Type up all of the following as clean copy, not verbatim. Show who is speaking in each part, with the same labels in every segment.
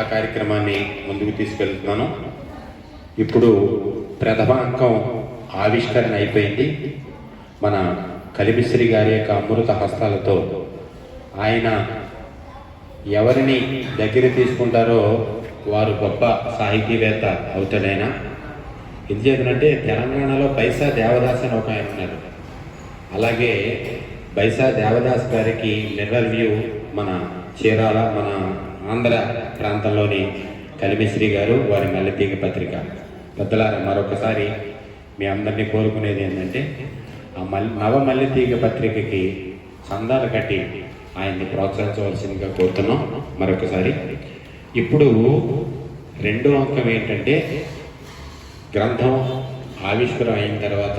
Speaker 1: ఆ కార్యక్రమాన్ని ముందుకు తీసుకెళ్తున్నాను. ఇప్పుడు ప్రథమ అంకం ఆవిష్కరణ అయిపోయింది. మన కలిమిశ్రీ గారి యొక్క అమృత హస్తాలతో ఆయన ఎవరిని దగ్గర తీసుకుంటారో వారు గొప్ప సాహితీవేత్త అవుతాడైనా. ఎందుచేతనంటే తెలంగాణలో బైసా దేవదాస్ అని ఒక ఆయన ఉన్నారు. అలాగే బైసా దేవదాస్ గారికి మిర్రర్ వ్యూ మన చీరాల మన ఆంధ్ర ప్రాంతంలోని కలిమిశ్రీ గారు, వారి మల్లెతీగ పత్రిక. పెద్దలారా, మరొకసారి మీ అందరినీ కోరుకునేది ఏంటంటే ఆ నవ మల్లెతీగ పత్రికకి చందాలు కట్టి ఆయన్ని ప్రోత్సహించవలసిందిగా కోరుతున్నాం మరొకసారి. ఇప్పుడు రెండో అంకం ఏంటంటే, గ్రంథం ఆవిష్కరణ అయిన తర్వాత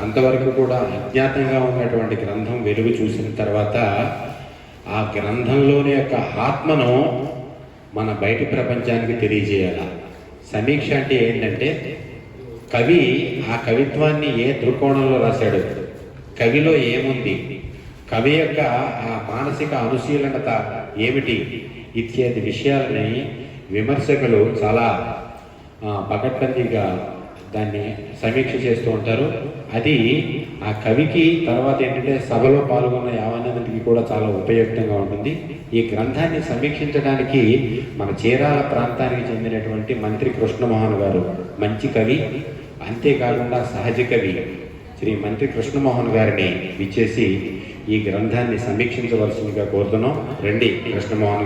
Speaker 1: అంతవరకు కూడా అజ్ఞాతంగా ఉన్నటువంటి గ్రంథం వెలుగు చూసిన తర్వాత ఆ గ్రంథంలోని యొక్క ఆత్మను మన బయటి ప్రపంచానికి తెలియజేయాలి. సమీక్ష అంటే ఏంటంటే, కవి ఆ కవిత్వాన్ని ఏ దృక్కోణంలో రాశాడు, కవిలో ఏముంది, కవి యొక్క ఆ మానసిక అనుశీలనత ఏమిటి ఇత్యాది విషయాలని విమర్శకులు చాలా పకడ్బందీగా దాన్ని సమీక్ష చేస్తూ ఉంటారు. అది ఆ కవికి తర్వాత ఏంటంటే సభలో పాల్గొన్న యావన్నదికి కూడా చాలా ఉపయుక్తంగా ఉంటుంది. ఈ గ్రంథాన్ని సమీక్షించడానికి మన చీరాల ప్రాంతానికి చెందినటువంటి మంత్రి కృష్ణమోహన్ గారు మంచి కవి, అంతేకాకుండా సహజ కవి శ్రీ మంత్రి కృష్ణమోహన్ గారిని విచ్చేసి ఈ గ్రంథాన్ని సమీక్షించవలసిందిగా కోరుతున్నాం. రండి కృష్ణమోహన్ గారు.